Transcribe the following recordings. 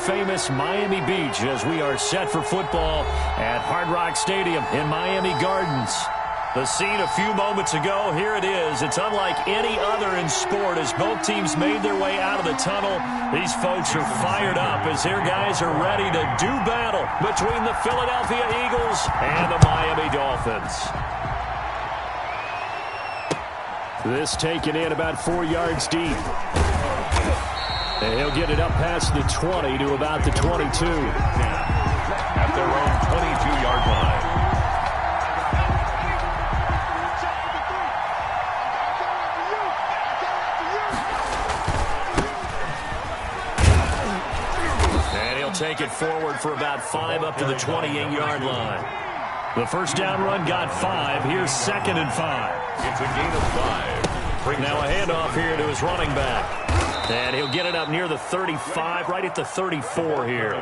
famous Miami Beach as we are set for football at Hard Rock Stadium in Miami Gardens. The scene a few moments ago, here it is. It's unlike any other in sport as both teams made their way out of the tunnel. These folks are fired up as their guys are ready to do battle between the Philadelphia Eagles and the Miami Dolphins. This taken in about 4 yards deep. And he'll get it up past the 20 to about the 22. At their own 22-yard line. And he'll take it forward for about 5 up to the 28-yard line. The first down run got 5. Here's 2nd and 5. It's a gain of 5. Now a handoff here to his running back. And he'll get it up near the 35, right at the 34 here.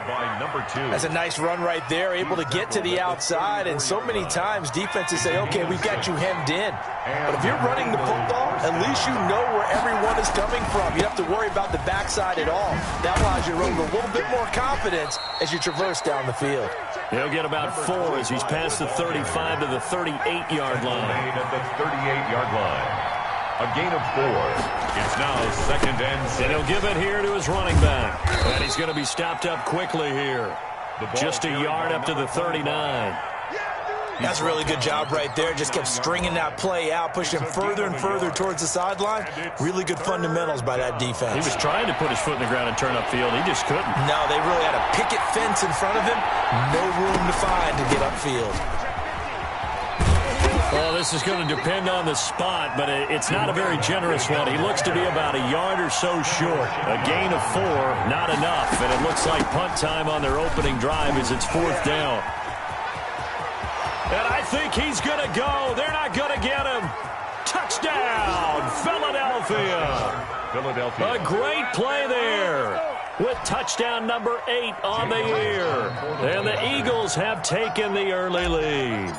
That's a nice run right there, able to get to the outside. And so many times defenses say, okay, we've got you hemmed in. But if you're running the football, at least you know where everyone is coming from. You don't have to worry about the backside at all. That allows you to run with a little bit more confidence as you traverse down the field. He'll get about 4 as he's past the 35 to the 38-yard line. At the 38-yard line. A gain of 4. It's now 2nd and 6. And he'll give it here to his running back. And he's going to be stopped up quickly here. Just a yard up to the 39. That's a really good job right there. Just kept stringing that play out, pushing him further and further towards the sideline. Really good fundamentals by that defense. He was trying to put his foot in the ground and turn upfield. He just couldn't. No, they really had a picket fence in front of him. No room to find to get upfield. Well, this is going to depend on the spot, but it's not a very generous one. He looks to be about a yard or so short. A gain of 4, not enough, and it looks like punt time on their opening drive as it's 4th down. And I think he's going to go. They're not going to get him. Touchdown, Philadelphia. Philadelphia. A great play there with touchdown number 8 on the year. And the Eagles have taken the early lead.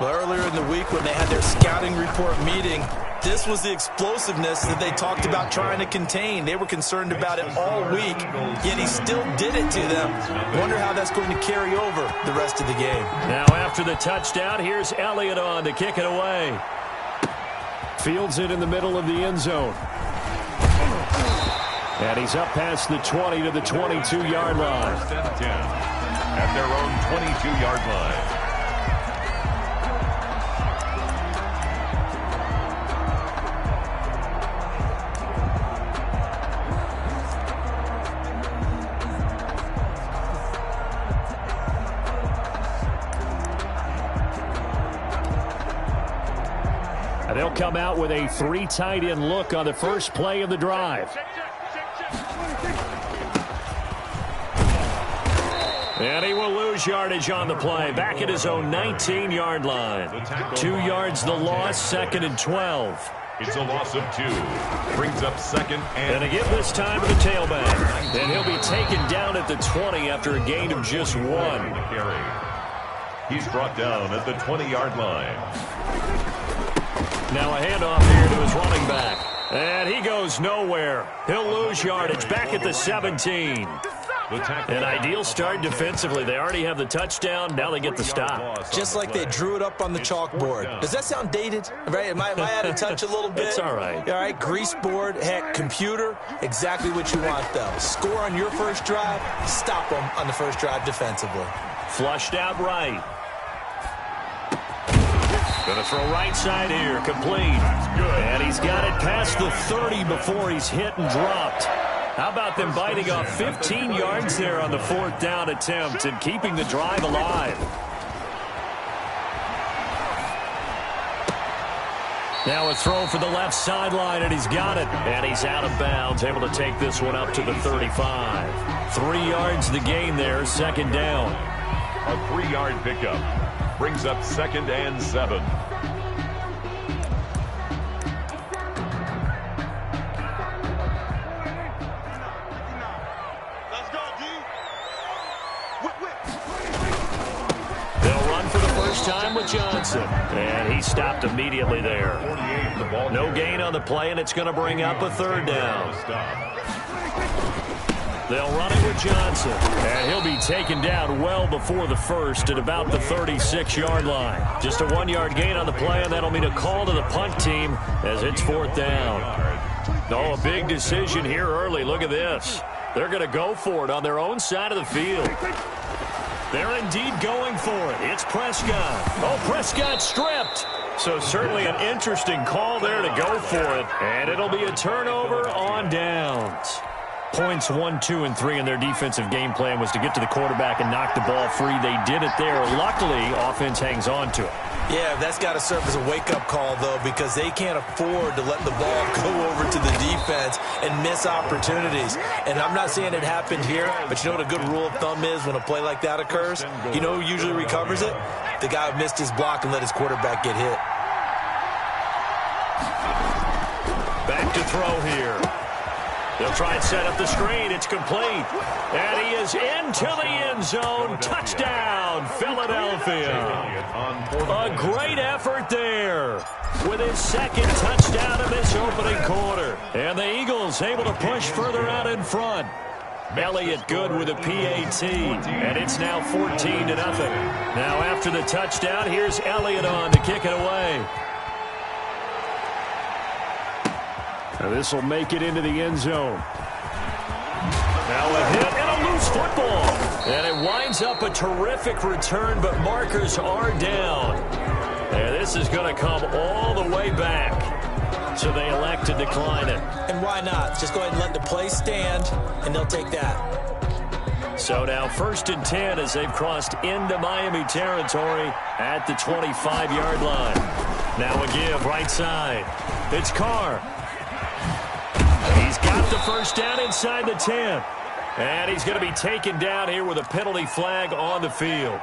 Well, earlier in the week when they had their scouting report meeting, this was the explosiveness that they talked about trying to contain. They were concerned about it all week, yet he still did it to them. Wonder how that's going to carry over the rest of the game. Now after the touchdown, here's Elliott on to kick it away. Fields it in the middle of the end zone. And he's up past the 20 to the 22-yard line. At their own 22-yard line. They'll come out with a 3 tight end look on the first play of the drive. And he will lose yardage on the play. Back at his own 19-yard line. 2 yards the loss, 2nd and 12. It's a loss of 2. Brings up 2nd and... again this time to the tailback. And he'll be taken down at the 20 after a gain of just 1. He's brought down at the 20-yard line. Now a handoff here to his running back. And he goes nowhere. He'll lose yardage back at the 17. An ideal start defensively. They already have the touchdown. Now they get the stop. Just like they drew it up on the chalkboard. Does that sound dated? Right? Am I out of touch a little bit? It's all right. All right, grease board, heck, computer, exactly what you want, though. Score on your first drive, stop them on the first drive defensively. Flushed out right. Going to throw right side here, complete. And he's got it past the 30 before he's hit and dropped. How about them biting off 15 yards there on the 4th down attempt and keeping the drive alive? Now a throw for the left sideline, and he's got it. And he's out of bounds, able to take this one up to the 35. 3 yards the gain there, 2nd down. A 3-yard pickup. Brings up 2nd and 7. They'll run for the first time with Johnson. And he stopped immediately there. No gain on the play, and it's going to bring up a 3rd down. They'll run it with Johnson. And he'll be taken down well before the first at about the 36-yard line. Just a 1-yard gain on the play, and that'll mean a call to the punt team as it's 4th down. Oh, a big decision here early. Look at this. They're going to go for it on their own side of the field. They're indeed going for it. It's Prescott. Oh, Prescott stripped. So certainly an interesting call there to go for it. And it'll be a turnover on downs. Points 1, 2, and 3 in their defensive game plan was to get to the quarterback and knock the ball free. They did it there. Luckily, offense hangs on to it. Yeah, that's got to serve as a wake-up call, though, because they can't afford to let the ball go over to the defense and miss opportunities. And I'm not saying it happened here, but you know what a good rule of thumb is when a play like that occurs? You know who usually recovers it? The guy who missed his block and let his quarterback get hit. Back to throw here. They'll try and set up the screen. It's complete. And he is into the end zone. Touchdown, Philadelphia. A great effort there with his second touchdown in this opening quarter. And the Eagles able to push further out in front. Elliott good with a PAT. And it's now 14-0. Now after the touchdown, here's Elliott on to kick it away. Now this will make it into the end zone. Now a hit and a loose football. And it winds up a terrific return, but markers are down. And this is going to come all the way back. So they elect to decline it. And why not? Just go ahead and let the play stand, and they'll take that. So now 1st and 10 as they've crossed into Miami territory at the 25-yard line. Now a give right side. It's Carr. He's got the first down inside the 10. And he's going to be taken down here with a penalty flag on the field.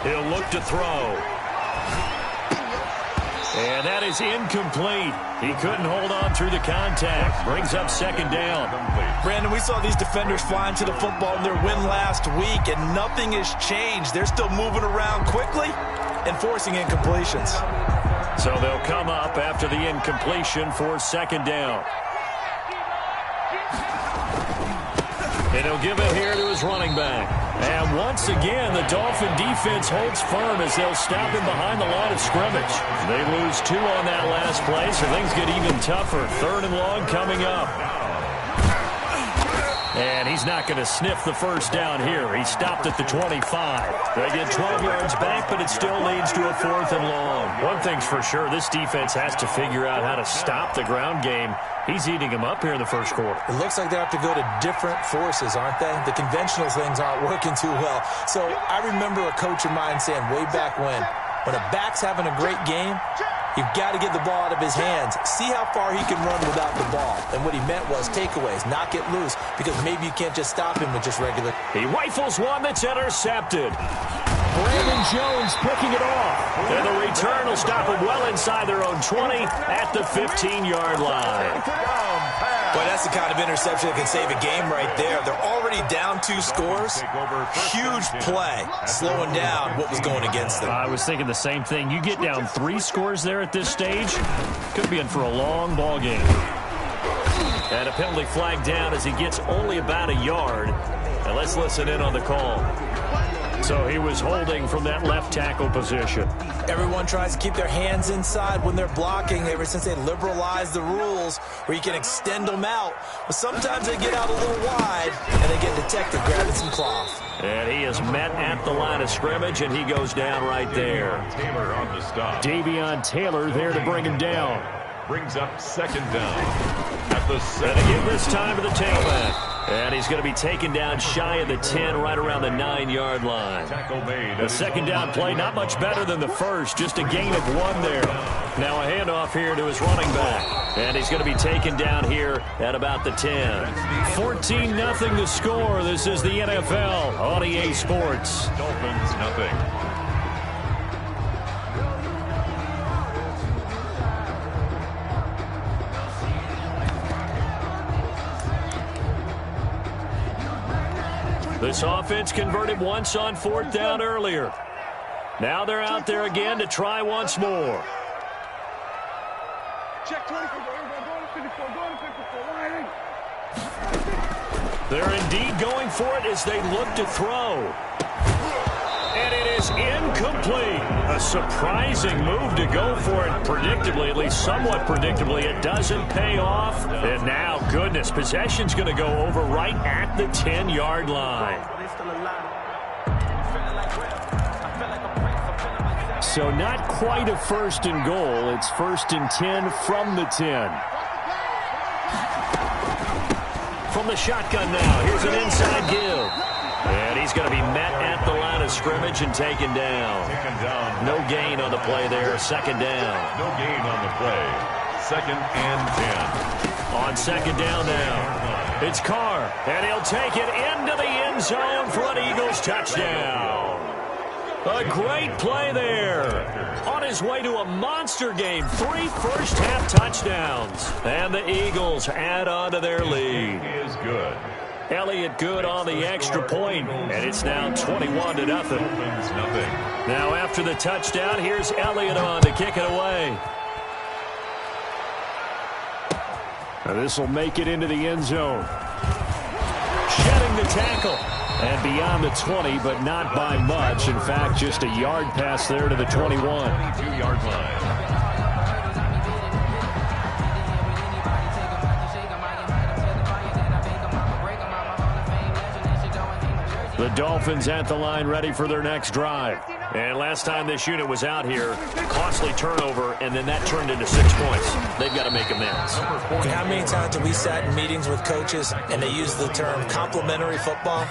He'll look to throw. And that is incomplete. He couldn't hold on through the contact. Brings up 2nd down. Brandon, we saw these defenders flying to the football in their win last week, and nothing has changed. They're still moving around quickly and forcing incompletions. So they'll come up after the incompletion for 2nd down. And he'll give it here to his running back. And once again, the Dolphin defense holds firm as they'll stop him behind the line of scrimmage. They lose 2 on that last play, so things get even tougher. 3rd and long coming up. And he's not going to sniff the first down here. He stopped at the 25. They get 12 yards back, but it still leads to a 4th and long. One thing's for sure, this defense has to figure out how to stop the ground game. He's eating him up here in the first quarter. It looks like they have to go to different forces, aren't they? The conventional things aren't working too well. So I remember a coach of mine saying way back when a back's having a great game, you've got to get the ball out of his hands. See how far he can run without the ball. And what he meant was takeaways, not get loose, because maybe you can't just stop him with just regular. He rifles one that's intercepted. Brandon Jones picking it off. And the return will stop him well inside their own 20 at the 15-yard line. Boy, that's the kind of interception that can save a game right there. They're already down 2 scores. Huge play, slowing down what was going against them. I was thinking the same thing. You get down 3 scores there at this stage, could be in for a long ball game. And a penalty flag down as he gets only about a yard. And let's listen in on the call. So he was holding from that left tackle position. Everyone tries to keep their hands inside when they're blocking ever since they liberalized the rules where you can extend them out. But sometimes they get out a little wide and they get detected grabbing some cloth. And he is met at the line of scrimmage, and he goes down right there. Taylor on the stop. Davion Taylor there to bring him down. Brings up 2nd down at the 7. And again this time to the tailback. And he's going to be taken down shy of the 10, right around the 9-yard line. The 2nd down play, not much better than the first, just a gain of 1 there. Now a handoff here to his running back. And he's going to be taken down here at about the 10. 14-0 the score. This is the NFL on EA Sports. Dolphins, nothing. This offense converted once on 4th down earlier. Now they're out there again to try once more. Check 24. They're indeed going for it as they look to throw. And it is incomplete. A surprising move to go for it. Predictably, at least somewhat predictably, it doesn't pay off. And now, goodness, possession's going to go over right at the 10-yard line. So not quite a 1st and goal. It's 1st and 10 from the 10. From the shotgun now, here's an inside give. And he's going to be met at the line of scrimmage and taken down. No gain on the play there, 2nd down. No gain on the play. 2nd and 10. On 2nd down now, it's Carr, and he'll take it into the end zone for an Eagles touchdown. A great play there. On his way to a monster game, 3 first-half touchdowns. And the Eagles add on to their lead. He is good. Elliott good on the extra point, and it's now 21-0. Dolphins nothing. Now after the touchdown, here's Elliott on to kick it away. Now this will make it into the end zone. Shedding the tackle. And beyond the 20, but not by much. In fact, just a yard pass there to the 21. 22-yard line. The Dolphins at the line ready for their next drive. And last time this unit was out here, costly turnover, and then that turned into 6 points. They've got to make amends. How many times have we sat in meetings with coaches and they use the term complementary football?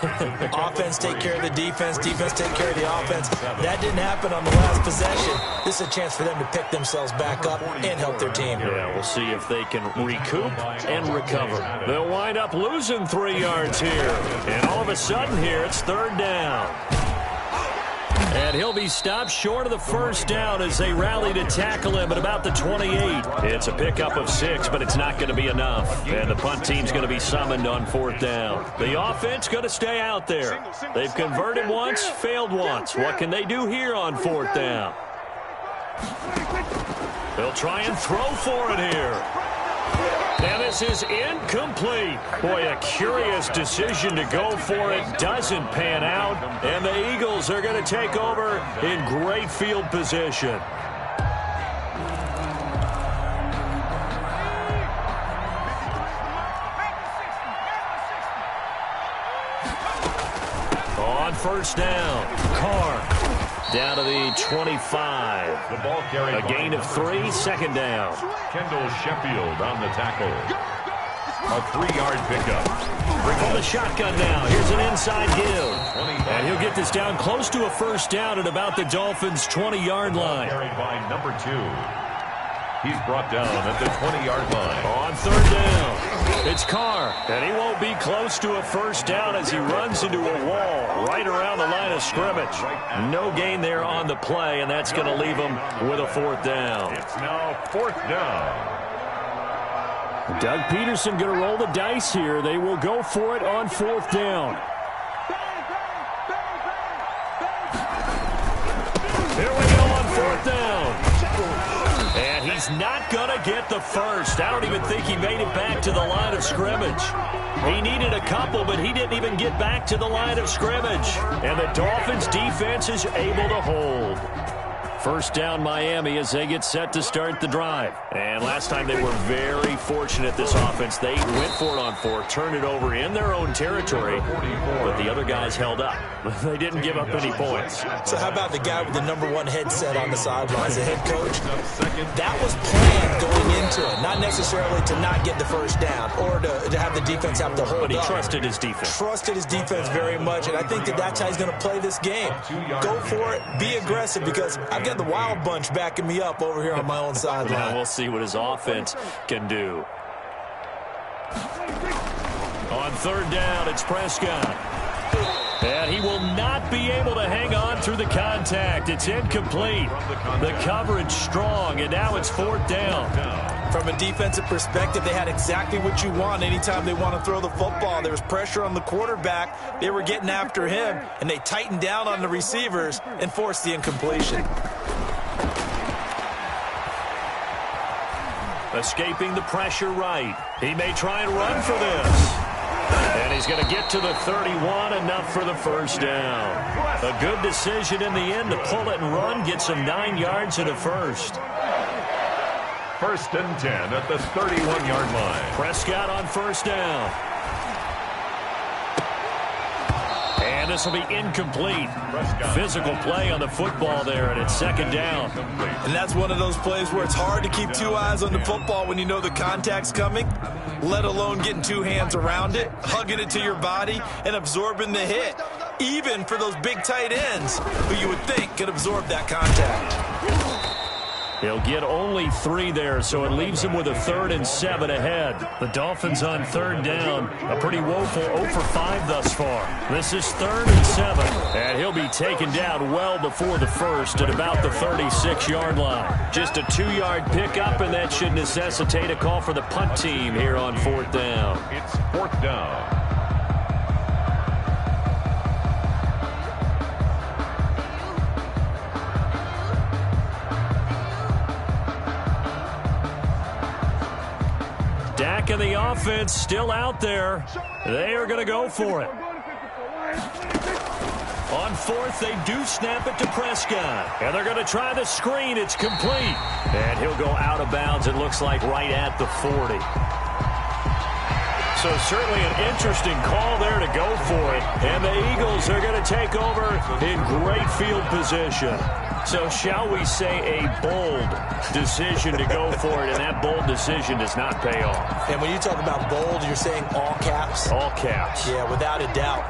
Offense take care of the defense, defense take care of the offense. That didn't happen on the last possession. This is a chance for them to pick themselves back up and help their team. Yeah, we'll see if they can recoup and recover. They'll wind up losing 3 yards here. And all of a sudden here, it's 3rd down. And he'll be stopped short of the 1st down as they rally to tackle him at about the 28. It's a pickup of 6, but it's not going to be enough. And the punt team's going to be summoned on 4th down. The offense going to stay out there. They've converted once, failed once. What can they do here on 4th down? They'll try and throw for it here. And this is incomplete. Boy, a curious decision to go for it. Doesn't pan out. And the Eagles are going to take over in great field position. On 1st down, Carr. Down to the 25. The ball carried. A gain of 3, 2nd down. Kendall Sheffield on the tackle. A 3-yard pickup. From the shotgun now. Here's an inside give. And he'll get this down close to a 1st down at about the Dolphins' 20-yard line. Carried by number 2. He's brought down at the 20-yard line. On 3rd down, it's Carr. And he won't be close to a 1st down as he runs into a wall right around the line of scrimmage. No gain there on the play, and that's going to leave him with a 4th down. It's now 4th down. Doug Peterson going to roll the dice here. They will go for it on 4th down. Here we go on 4th down. And he's not going to get the first. I don't even think he made it back to the line of scrimmage. He needed a couple, but he didn't even get back to the line of scrimmage. And the Dolphins defense is able to hold. 1st down Miami as they get set to start the drive. And last time they were very fortunate, this offense. They went for it on 4, turned it over in their own territory, but the other guys held up. They didn't give up any points. So how about the guy with the number 1 headset on the sidelines, the head coach? That was planned going into it, not necessarily to not get the 1st down or to have the defense have to hold up. But he trusted his defense. Trusted his defense very much, and I think that's how he's going to play this game. Go for it, be aggressive, because I've got the Wild Bunch backing me up over here on my own sideline. Now we'll see what his offense can do. On 3rd down, it's Prescott. And he will not be able to hang on through the contact. It's incomplete. The coverage strong, and now it's 4th down. From a defensive perspective, they had exactly what you want anytime they want to throw the football. There was pressure on the quarterback. They were getting after him, and they tightened down on the receivers and forced the incompletion. Escaping the pressure right. He may try and run for this. And he's going to get to the 31, enough for the first down. A good decision in the end to pull it and run, gets him 9 yards in a first. 1st and 10 at the 31-yard line. Prescott on first down. And this will be incomplete. Physical play on the football there, and it's 2nd down. And that's one of those plays where it's hard to keep 2 eyes on the football when you know the contact's coming, let alone getting 2 hands around it, hugging it to your body, and absorbing the hit, even for those big tight ends who you would think could absorb that contact. He'll get only 3 there, so it leaves him with a 3rd and 7 ahead. The Dolphins on 3rd down. A pretty woeful 0 for 5 thus far. This is 3rd and 7, and he'll be taken down well before the first at about the 36-yard line. Just a 2-yard pickup, and that should necessitate a call for the punt team here on 4th down. It's 4th down. Dak and the offense still out there. They are going to go for it. On 4th, they do snap it to Prescott. And they're going to try the screen. It's complete. And he'll go out of bounds, it looks like, right at the 40. So certainly an interesting call there to go for it. And the Eagles are going to take over in great field position. So shall we say a bold decision to go for it, and that bold decision does not pay off. And when you talk about bold, you're saying all caps? All caps. Yeah, without a doubt.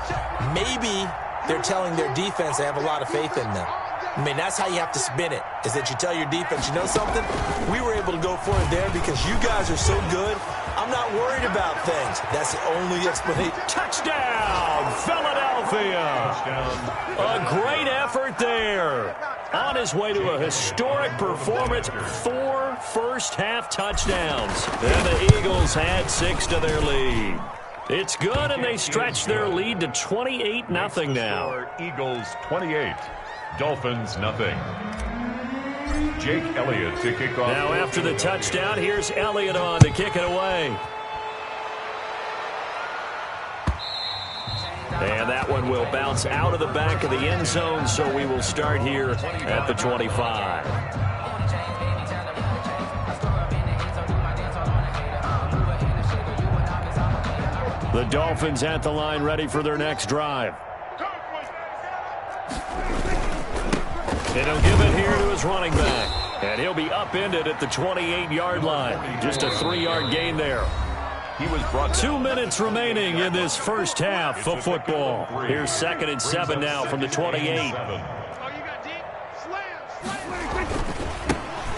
Maybe they're telling their defense they have a lot of faith in them. I mean, that's how you have to spin it, is that you tell your defense, you know something? We were able to go for it there because you guys are so good. I'm not worried about things. That's the only explanation. Touchdown, Philadelphia. A great effort there. On his way to a historic performance, 4 first-half touchdowns. And the Eagles had 6 to their lead. It's good, and they stretch their lead to 28-0 now. Eagles 28, Dolphins nothing. Jake Elliott to kick off. Now after the touchdown, here's Elliott on to kick it away. And that one will bounce out of the back of the end zone, so we will start here at the 25. The Dolphins at the line, ready for their next drive. And he'll give it here to his running back. And he'll be upended at the 28-yard line. Just a 3-yard gain there. He was brought 2 minutes remaining in this first half of football. Here's 2nd and 7 now from the 28.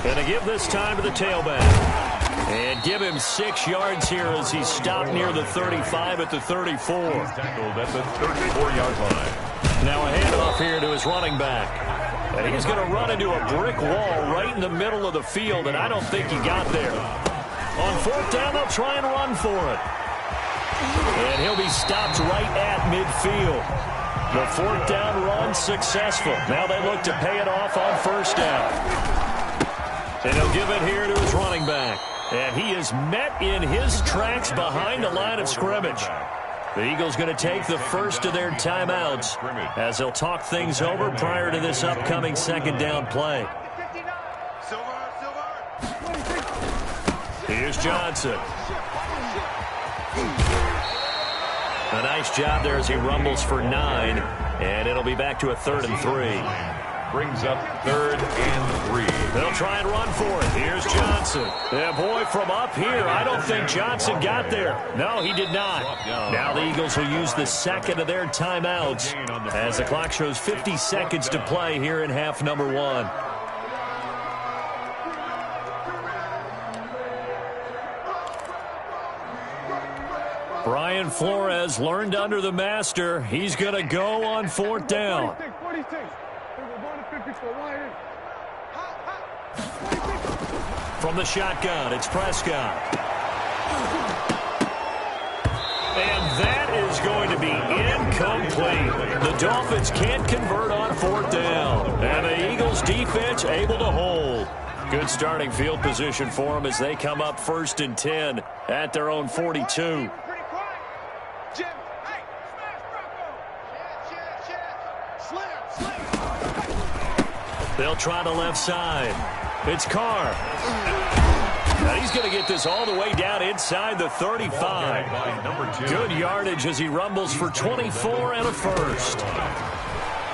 Gonna give this time to the tailback. And give him 6 yards here as he's stopped near the 35 at the 34. Tackled at the 34-yard line. Now a handoff here to his running back. And he's going to run into a brick wall right in the middle of the field, and I don't think he got there. On 4th down, they'll try and run for it. And he'll be stopped right at midfield. The 4th down run successful. Now they look to pay it off on 1st down. And he'll give it here to his running back. And he is met in his tracks behind the line of scrimmage. The Eagles going to take the first of their timeouts as they'll talk things over prior to this upcoming 2nd down play. Here's Johnson. A nice job there as he rumbles for 9, and it'll be back to a 3rd and 3. Brings up 3rd and 3. They'll try and run for it. Here's Johnson. Yeah, boy, from up here, I don't think Johnson got there. No, he did not. Now the Eagles will use the 2nd of their timeouts as the clock shows 50 seconds to play here in half number 1. Brian Flores learned under the master. He's going to go on 4th down. From the shotgun, it's Prescott. And that is going to be incomplete. The Dolphins can't convert on 4th down. And the Eagles defense able to hold. Good starting field position for them as they come up 1st and 10 at their own 42. They'll try the left side. It's Carr. Now he's going to get this all the way down inside the 35. Good yardage as he rumbles for 24 and a first.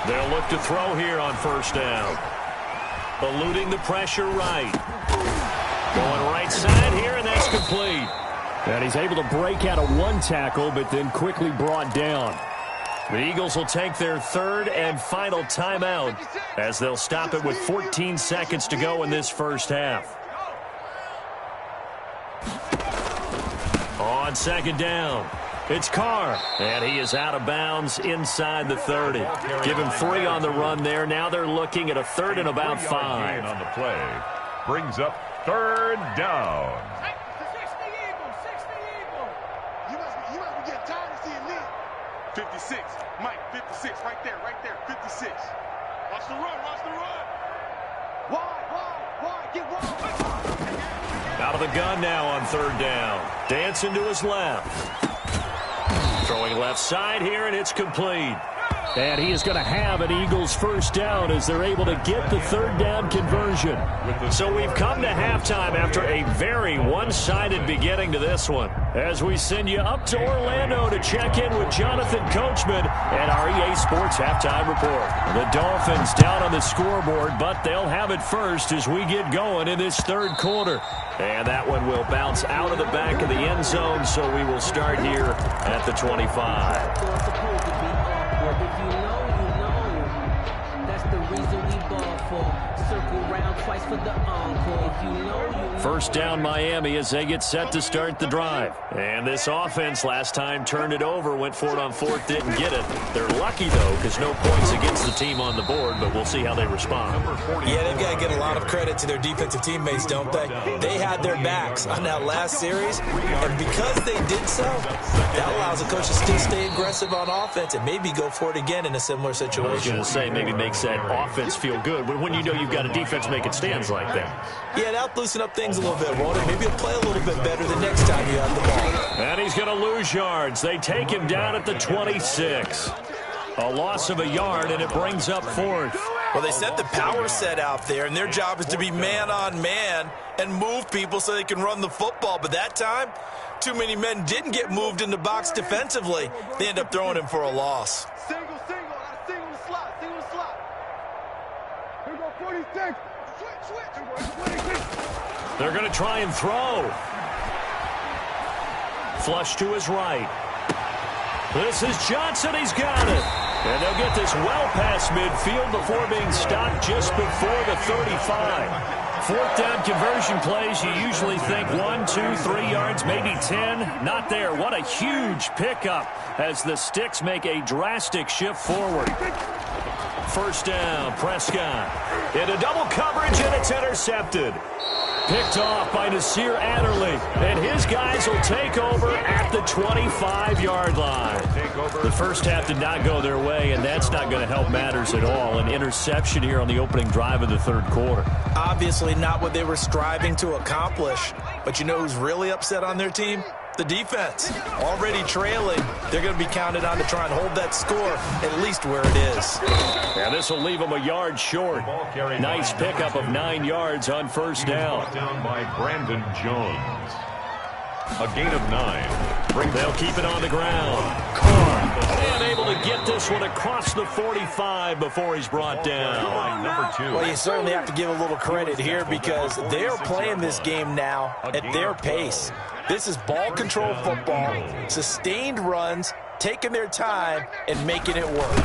They'll look to throw here on 1st down. Eluding the pressure right. Going right side here, and that's complete. And he's able to break out of one tackle, but then quickly brought down. The Eagles will take their 3rd and final timeout as they'll stop it with 14 seconds to go in this first half. On 2nd down, it's Carr, and he is out of bounds inside the 30. Give him 3 on the run there. Now they're looking at a 3rd and about 5. On the play brings up 3rd down. 56, Mike, 56, right there, 56. Watch the run. Wide, get wide. Out of the gun now on 3rd down. Dancing to his left. Throwing left side here, and it's complete. And he is going to have an Eagles 1st down as they're able to get the 3rd down conversion. So we've come to halftime after a very one-sided beginning to this one. As we send you up to Orlando to check in with Jonathan Coachman and our EA Sports Halftime Report. The Dolphins down on the scoreboard, but they'll have it first as we get going in this 3rd quarter. And that one will bounce out of the back of the end zone, so we will start here at the 25. If you know, that's the reason we ball for. Circle round twice for the encore. If you know. 1st down Miami as they get set to start the drive. And this offense last time turned it over, went for it on 4th, didn't get it. They're lucky, though, because no points against the team on the board, but we'll see how they respond. Yeah, they've got to get a lot of credit to their defensive teammates, don't they? They had their backs on that last series, and because they did so, that allows the coach to still stay aggressive on offense and maybe go for it again in a similar situation. I was going to say, maybe makes that offense feel good when you know you've got a defense making stands like that. Yeah, that'll loosen up things a little bit, won't it? Maybe he'll play a little bit better the next time you have the ball. And he's going to lose yards. They take him down at the 26. A loss of a yard, and it brings up 4th. Well, they set the power set out there, and their job is to be man-on-man and move people so they can run the football. But that time, too many men didn't get moved in the box defensively. They end up throwing him for a loss. Single the slot. Here we go, 46. Switch. They're going to try and throw. Flush to his right. This is Johnson. He's got it. And they'll get this well past midfield before being stopped just before the 35. 4th down conversion plays, you usually think 1, 2, 3 yards, maybe 10. Not there. What a huge pickup as the Sticks make a drastic shift forward. 1st down, Prescott. Into double coverage, and it's intercepted. Picked off by Nasir Adderley, and his guys will take over at the 25-yard line. The first half did not go their way, and that's not going to help matters at all. An interception here on the opening drive of the 3rd quarter. Obviously not what they were striving to accomplish, but you know who's really upset on their team? The defense. Already trailing, they're going to be counted on to try and hold that score at least where it is. Yeah, this will leave them a yard short. Nice pickup of 9 yards on 1st down. Down by Brandon Jones. A gain of 9. They'll keep it on the ground. Carr unable to get this one across the 45 before he's brought down. Number 2. Well, you certainly have to give a little credit here because they're playing this game now at their pace. This is ball control football, sustained runs, taking their time, and making it work.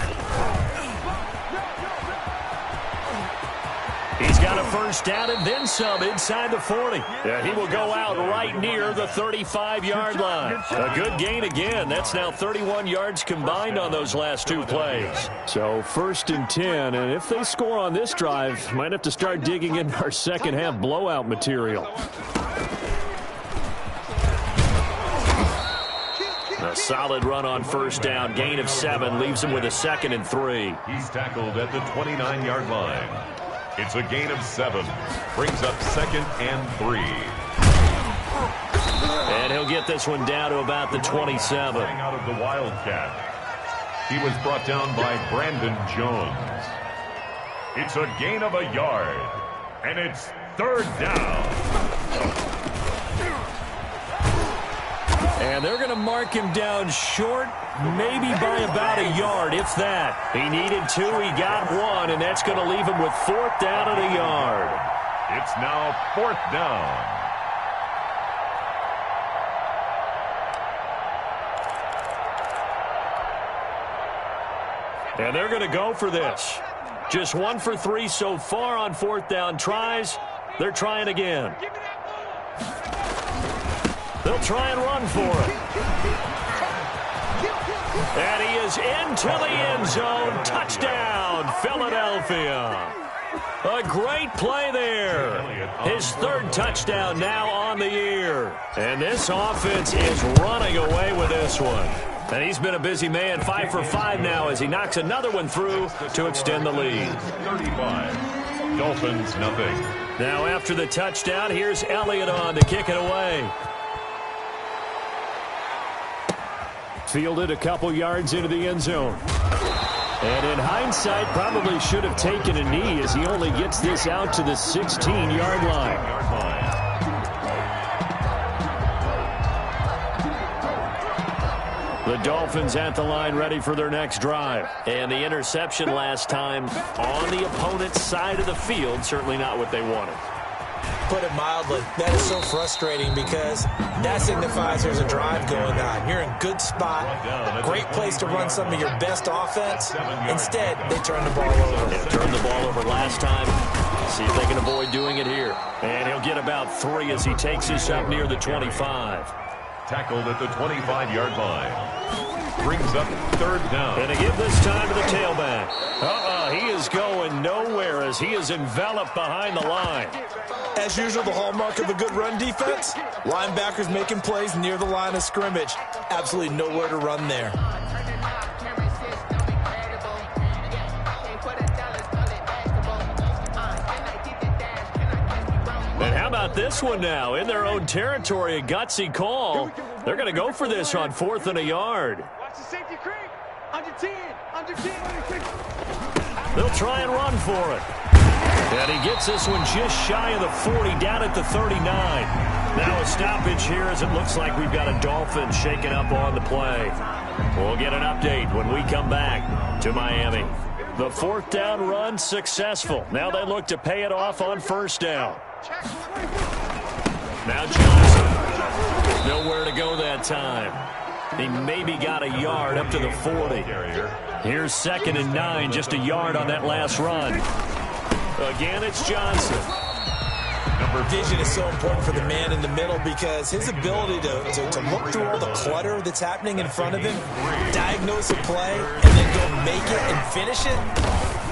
He's got a first down and then some inside the 40. Yeah, he will go out right near the 35-yard line. A good gain again. That's now 31 yards combined on those last two plays. So 1st and 10, and if they score on this drive, might have to start digging in our second half blowout material. A solid run on first down. Gain of 7 leaves him with a 2nd and 3. He's tackled at the 29-yard line. It's a gain of 7. Brings up 2nd and 3. And he'll get this one down to about the 27. Out of the Wildcat. He was brought down by Brandon Jones. It's a gain of a yard. And it's 3rd down. And they're going to mark him down short, maybe by about a yard, if that. He needed 2, he got 1, and that's going to leave him with 4th down and a yard. It's now 4th down. And they're going to go for this. Just 1 for 3 so far on 4th down tries. They're trying again. They'll try and run for it. And he is into the end zone. Touchdown, Philadelphia. A great play there. His 3rd touchdown now on the year. And this offense is running away with this one. And he's been a busy man, 5 for 5 now as he knocks another one through to extend the lead. 35. Dolphins, nothing. Now after the touchdown, here's Elliott on to kick it away. Fielded a couple yards into the end zone. And in hindsight, probably should have taken a knee as he only gets this out to the 16-yard line. The Dolphins at the line ready for their next drive. And the interception last time on the opponent's side of the field, certainly not what they wanted. Put it mildly, that is so frustrating because that signifies there's a drive going on. You're in a good spot, great place to run some of your best offense. Instead, they turn the ball over. Yeah, turned the ball over last time. See if they can avoid doing it here. And he'll get about 3 as he takes this up near the 25. Tackled at the 25-yard line. Brings up 3rd down. And to give this time to the tailback. He is going nowhere as he is enveloped behind the line. As usual, the hallmark of a good run defense, linebackers making plays near the line of scrimmage. Absolutely nowhere to run there. And how about this one now? In their own territory, a gutsy call. They're going to go for this on 4th and a yard. Watch the safety creep. Under 10. Under 10. They'll try and run for it. And he gets this one just shy of the 40, down at the 39. Now a stoppage here as it looks like we've got a Dolphin shaking up on the play. We'll get an update when we come back to Miami. The 4th down run successful. Now they look to pay it off on 1st down. Now Johnson. Nowhere to go that time. He maybe got a yard up to the 40. Here's 2nd and 9, just a yard on that last run. Again, it's Johnson. Vision is so important for the man in the middle because his ability to look through all the clutter that's happening in front of him, diagnose a play, and then go make it and finish it,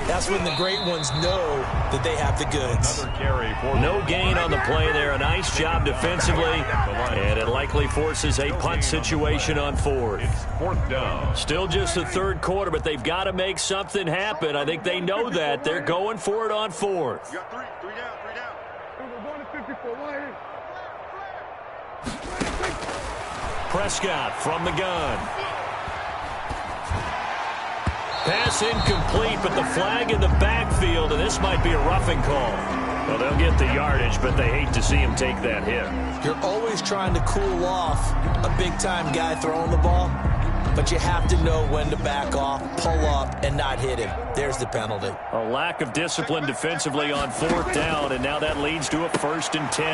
that's when the great ones know that they have the goods. No gain on the play there. A nice job defensively, and it likely forces a punt situation on 4th. 4th down. Still just the 3rd quarter, but they've got to make something happen. I think they know that. They're going for it on 4th. You got 3. 3 down. 3 down. We're going to 54. Prescott from the gun. Pass incomplete, but the flag in the backfield, and this might be a roughing call. Well, they'll get the yardage, but they hate to see him take that hit. You're always trying to cool off a big-time guy throwing the ball, but you have to know when to back off, pull up, and not hit him. There's the penalty. A lack of discipline defensively on 4th down, and now that leads to a 1st and 10.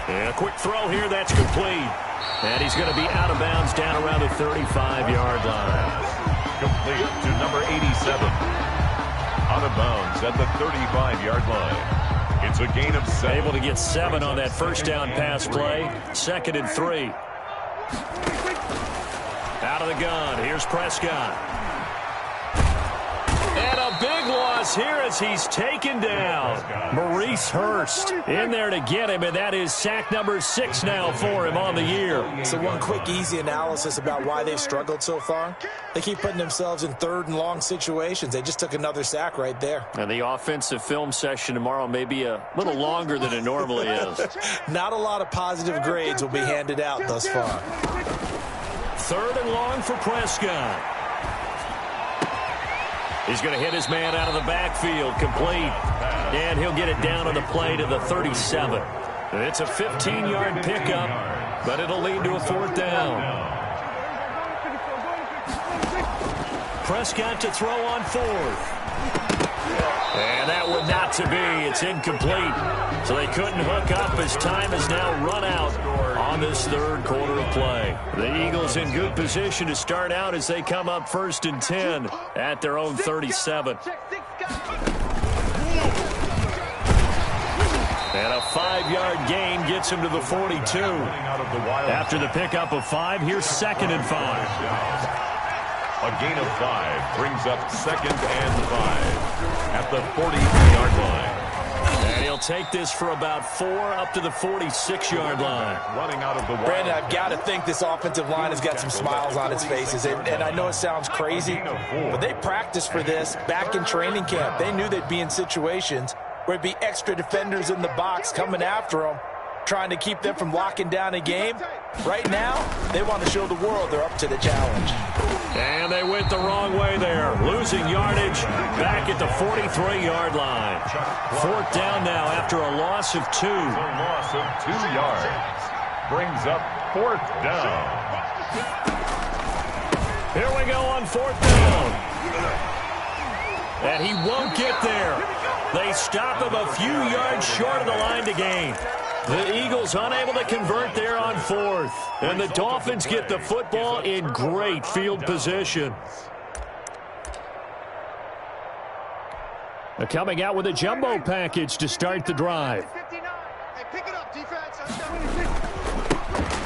And a quick throw here, that's complete. And he's going to be out of bounds down around the 35-yard line. Complete to number 87. Out of bounds at the 35-yard line. It's a gain of 7. Able to get 7 on that first down pass play. 2nd and 3. Out of the gun. Here's Prescott. And a big loss here as he's taken down. Maurice Hurst in there to get him, and that is sack number 6 now for him on the year. So one quick, easy analysis about why they've struggled so far. They keep putting themselves in 3rd and long situations. They just took another sack right there. And the offensive film session tomorrow may be a little longer than it normally is. Not a lot of positive grades will be handed out thus far. 3rd and long for Prescott. He's going to hit his man out of the backfield, complete. And he'll get it down on the play to the 37. It's a 15-yard pickup, but it'll lead to a 4th down. Prescott to throw on 4th. And that one not to be. It's incomplete. So they couldn't hook up as time has now run out on this 3rd quarter of play. The Eagles in good position to start out as they come up 1st and 10 at their own 37. And a 5-yard gain gets him to the 42. After the pickup of 5, here's 2nd and 5. A gain of 5 brings up 2nd and 5 at the 40-yard line. And he'll take this for about 4 up to the 46-yard line. Running out of the wild. Brandon, I've got to think this offensive line has got some smiles on its faces. And I know it sounds crazy, but they practiced for this back in training camp. They knew they'd be in situations where it'd be extra defenders in the box coming after them, trying to keep them from locking down a game. Right now, they want to show the world they're up to the challenge. And they went the wrong way there, losing yardage back at the 43-yard line. 4th down now after a loss of 2. A loss of 2 yards brings up 4th down. Here we go on 4th down. And he won't get there. They stop him a few yards short of the line to gain. The Eagles unable to convert there on 4th. And the Dolphins get the football in great field position. They're coming out with a jumbo package to start the drive.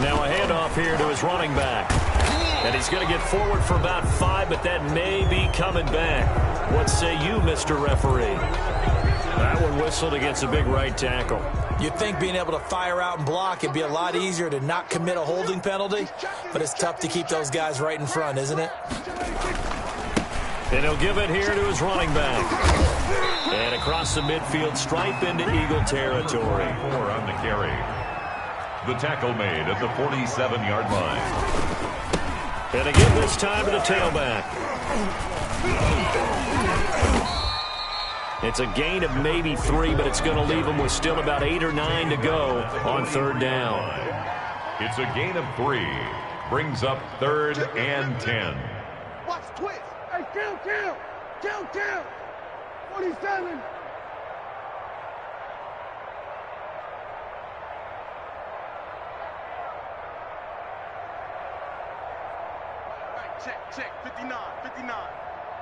Now a handoff here to his running back. And he's going to get forward for about 5, but that may be coming back. What say you, Mr. Referee? That one whistled against a big right tackle. You'd think being able to fire out and block it'd be a lot easier to not commit a holding penalty, but it's tough to keep those guys right in front, isn't it? And he'll give it here to his running back. And across the midfield stripe into Eagle territory. 4 on the carry. The tackle made at the 47-yard line. And again this time to the tailback. It's a gain of maybe 3, but it's going to leave them with still about 8 or 9 to go on 3rd down. It's a gain of 3. Brings up 3rd and 10. Watch twist. Hey, count. 47. Check. 59.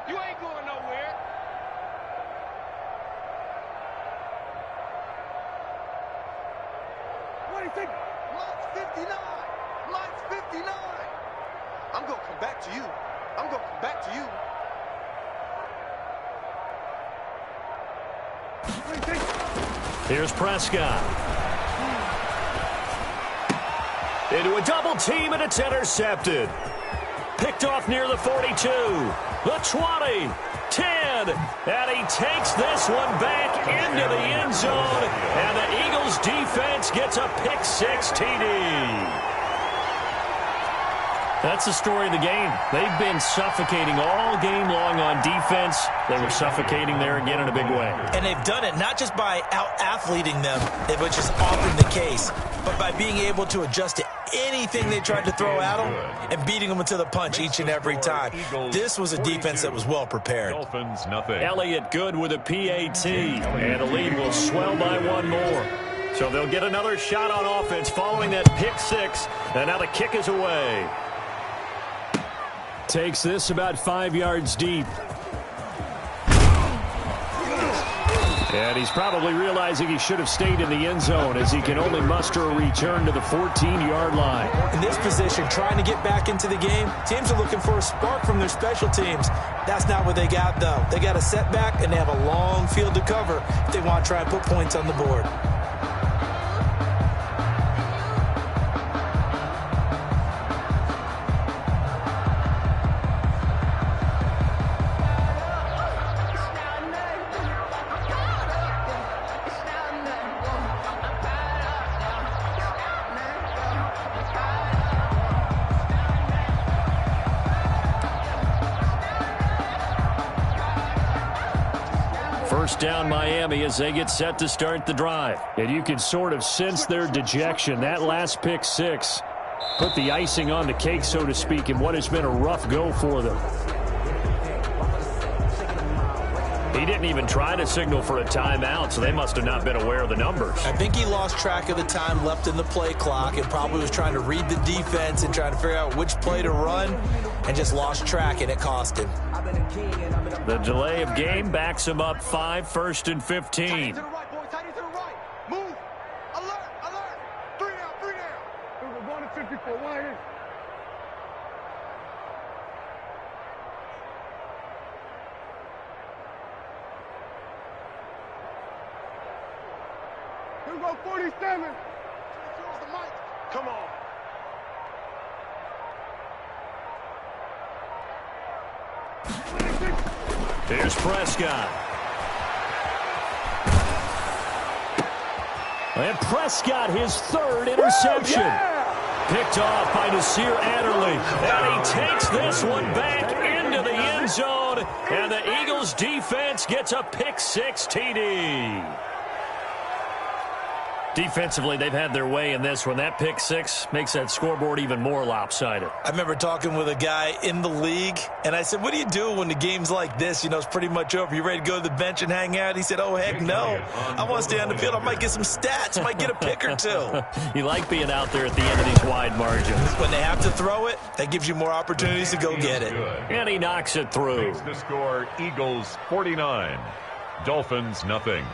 You ain't going nowhere. What do you think? Line's 59. I'm going to come back to you. What do you think? Here's Prescott. Into a double team, and it's intercepted. Picked off near the 42, the 20, 10, and he takes this one back into the end zone, and the Eagles defense gets a pick-6 TD. That's the story of the game. They've been suffocating all game long on defense. They were suffocating there again in a big way. And they've done it not just by out-athleting them, which is often the case, but by being able to adjust to anything they tried to throw at them and beating them to the punch each and every time. This was a defense that was well prepared. Dolphins, nothing. Elliott good with a PAT, and the lead will swell by 1 more. So they'll get another shot on offense following that pick-6, and now the kick is away. Takes this about 5 yards deep. And he's probably realizing he should have stayed in the end zone as he can only muster a return to the 14-yard line. In this position, trying to get back into the game, teams are looking for a spark from their special teams. That's not what they got, though. They got a setback, and they have a long field to cover if they want to try and put points on the board. First down Miami as they get set to start the drive. And you can sort of sense their dejection. That last pick six put the icing on the cake, so to speak, in what has been a rough go for them. He didn't even try to signal for a timeout, so they must have not been aware of the numbers. I think he lost track of the time left in the play clock and probably was trying to read the defense and trying to figure out which play to run and just lost track, and it cost him. The delay of game backs him up 5, 1st and 15. Tight end to the right, boys. Tight end to the right. Move. Alert, alert. 3 down, 3 down. We're going to 54. Why here? Here we go, 47. Here's the mic. Come on. Here's Prescott. And Prescott, his third interception. Picked off by Nasir Adderley. And he takes this one back into the end zone. And the Eagles defense gets a pick six TD. Defensively, they've had their way in this one. That pick six makes that scoreboard even more lopsided. I remember talking with a guy in the league, and I said, what do you do when the game's like this? You know, it's pretty much over. You ready to go to the bench and hang out? He said, oh, heck no. I want to stay on the field. I might get some stats. I might get a pick or two. You like being out there at the end of these wide margins. When they have to throw it, that gives you more opportunities to go get it. And he knocks it through. Makes the score Eagles 49, Dolphins nothing.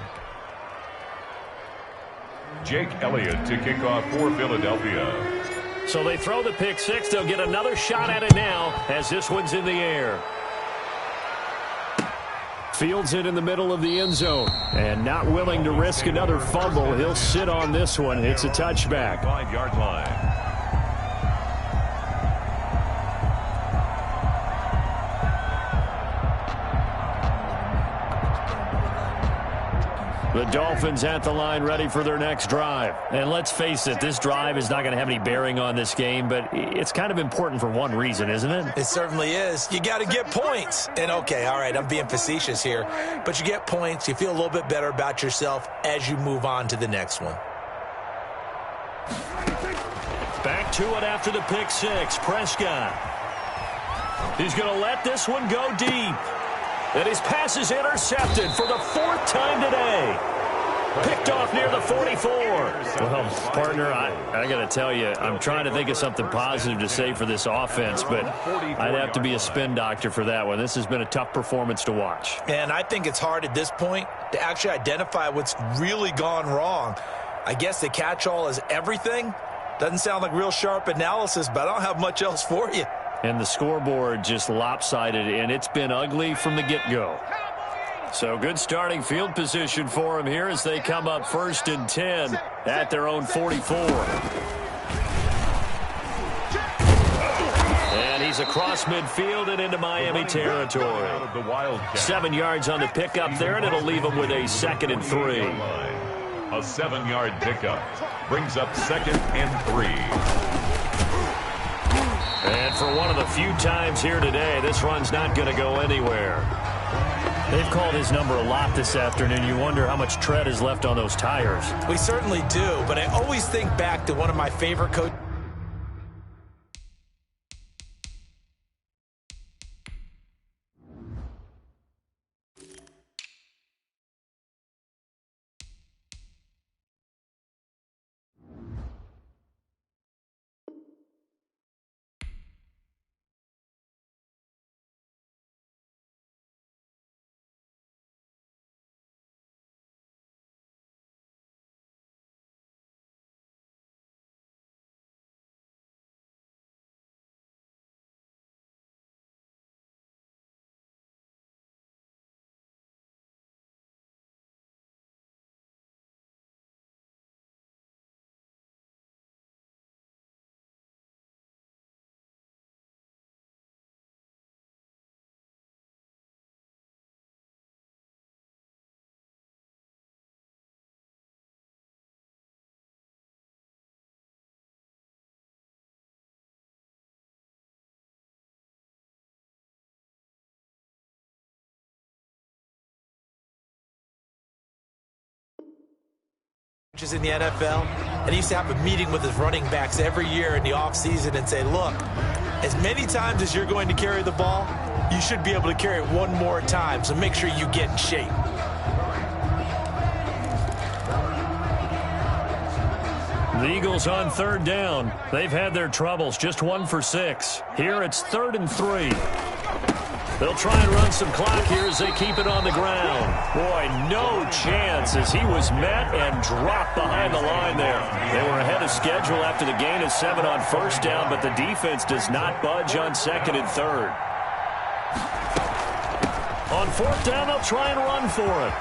Jake Elliott to kick off for Philadelphia. So they throw the pick six. They'll get another shot at it now as this one's in the air. Fields it in the middle of the end zone. And not willing to risk another fumble. He'll sit on this one. It's a touchback. 5-yard line. The Dolphins at the line ready for their next drive. And let's face it, this drive is not going to have any bearing on this game, but it's kind of important for one reason, isn't it? It certainly is. You got to get points. And, okay, all right, I'm being facetious here. But you get points. You feel a little bit better about yourself as you move on to the next one. Back to it after the pick six. Prescott. He's going to let this one go deep. And his pass is intercepted for the 4th time today. Picked off near the 44. Well, partner, I got to tell you, I'm trying to think of something positive to say for this offense, but I'd have to be a spin doctor for that one. This has been a tough performance to watch. And I think it's hard at this point to actually identify what's really gone wrong. I guess the catch-all is everything. Doesn't sound like real sharp analysis, but I don't have much else for you. And the scoreboard just lopsided, and it's been ugly from the get-go. So good starting field position for them here as they come up 1st and 10 at their own 44. And he's across midfield and into Miami territory. 7 yards on the pickup there, and it'll leave them with a 2nd and 3. A 7-yard pickup brings up 2nd and 3. And for one of the few times here today, this run's not going to go anywhere. They've called his number a lot this afternoon. You wonder how much tread is left on those tires. We certainly do, but I always think back to one of my favorite coaches. coaches in the NFL, and he used to have a meeting with his running backs every year in the offseason and say, look, as many times as you're going to carry the ball, you should be able to carry it one more time, so make sure you get in shape. The Eagles on third down. They've had their troubles, just 1 for 6. Here it's 3rd and 3. They'll try and run some clock here as they keep it on the ground. Boy, no chance as he was met and dropped behind the line there. They were ahead of schedule after the gain of 7 on first down, but the defense does not budge on 2nd and 3rd. On 4th down, they'll try and run for it.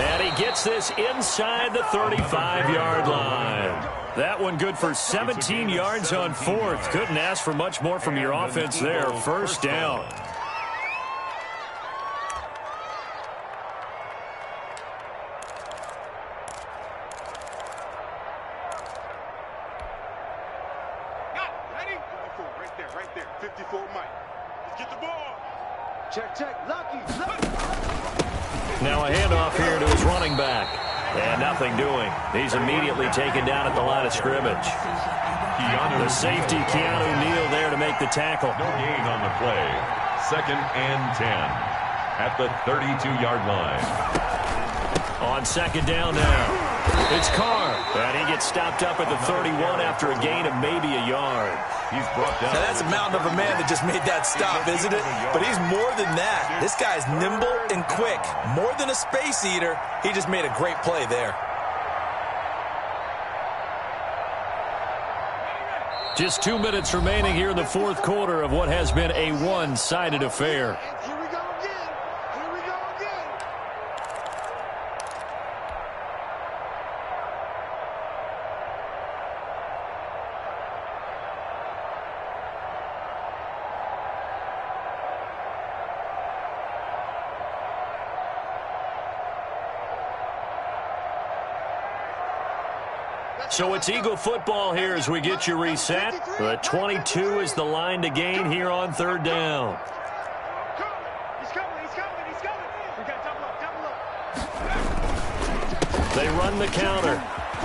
And he gets this inside the 35-yard line. That one good for 17 yards on 4th. Couldn't ask for much more from your offense there. 1st down. Ready? 54, right there. 54, Mike. Let's get the ball. Check. Lucky. Now a handoff here to his running back. And nothing doing. He's immediately taken down at the line of scrimmage. The safety, Keanu Neal, there to make the tackle. No gain on the play. 2nd and 10 at the 32-yard line. On 2nd down now. It's Carr. And he gets stopped up at the 31 after a gain of maybe a yard. He's brought down. Now, that's a mountain of a man that just made that stop, isn't it? But he's more than that. This guy's nimble and quick. More than a space eater. He just made a great play there. Just 2 minutes remaining here in the 4th quarter of what has been a one-sided affair. Here we go again. So it's Eagle football here as we get you reset. The 22 is the line to gain here on 3rd down. He's coming. We got to double up. They run the counter.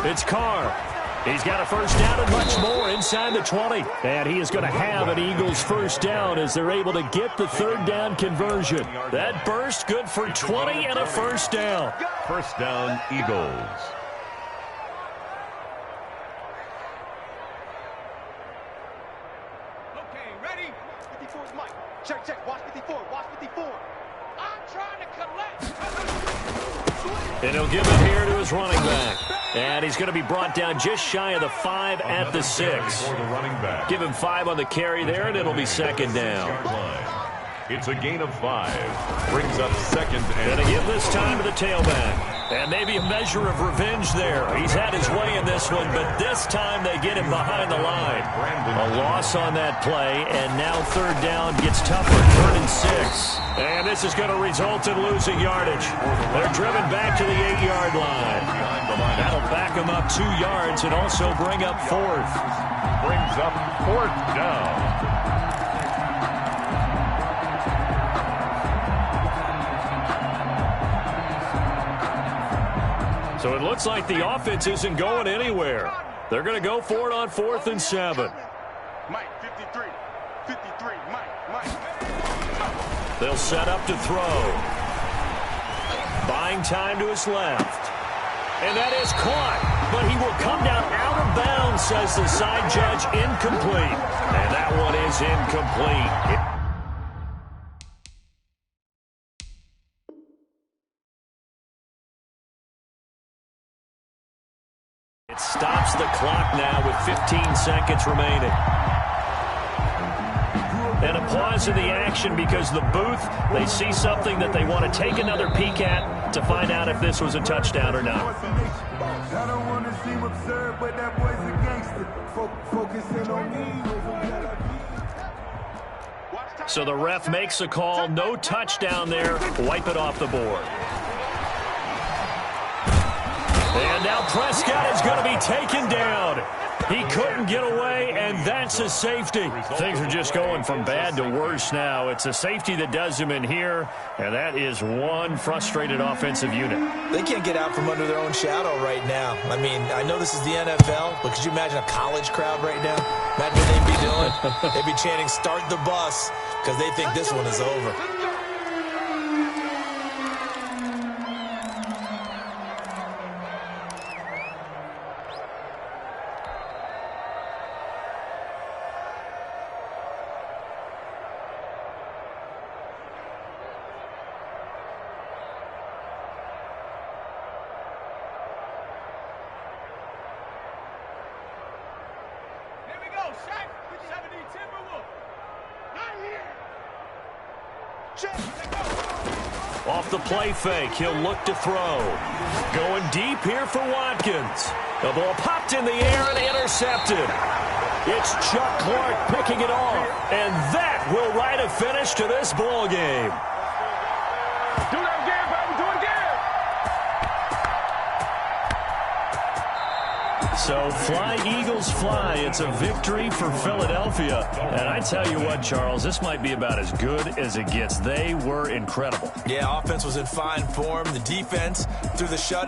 It's Carr. He's got a 1st down and much more inside the 20. And he is going to have an Eagles 1st down as they're able to get the 3rd down conversion. That burst good for 20 and a 1st down. 1st down, Eagles. Check. Watch 54. I'm trying to collect. And he'll give it here to his running back. And he's going to be brought down just shy of the 5 at the 6. Give him 5 on the carry there, and it'll be 2nd down. It's a gain of 5. Brings up 2nd and... Going to give this time to the tailback. And maybe a measure of revenge there. He's had his way in this one, but this time they get him behind the line. A loss on that play, and now 3rd down gets tougher. 3rd and 6. And this is going to result in losing yardage. They're driven back to the 8-yard line. That'll back them up 2 yards and also bring up 4th. Brings up 4th down. So it looks like the offense isn't going anywhere. They're going to go for it on 4th and 7. Mike, 53, Mike. They'll set up to throw. Buying time to his left. And that is caught. But he will come down out of bounds, says the side judge. Incomplete. And that one is incomplete. It stops the clock now with 15 seconds remaining. And a pause in the action because the booth, they see something that they want to take another peek at to find out if this was a touchdown or not. I don't want to seem absurd, but that boy's a gangster. Focusing on me. So the ref makes a call. No touchdown there. Wipe it off the board. And now Prescott is going to be taken down. He couldn't get away, and that's a safety. Things are just going from bad to worse now. It's a safety that does him in here, and that is one frustrated offensive unit. They can't get out from under their own shadow right now. I mean, I know this is the NFL, but could you imagine a college crowd right now? Imagine what they'd be doing. They'd be chanting, "Start the bus," because they think this one is over. Off the play fake, he'll look to throw. Going deep here for Watkins. The ball popped in the air and intercepted. It's Chuck Clark picking it off, and that will write a finish to this ball game. Do that again, baby. Do it again. So fly, Eagles, fly. It's a victory for Philadelphia. And I tell you what, Charles, this might be about as good as it gets. They were incredible. Yeah, offense was in fine form. The defense, through the shut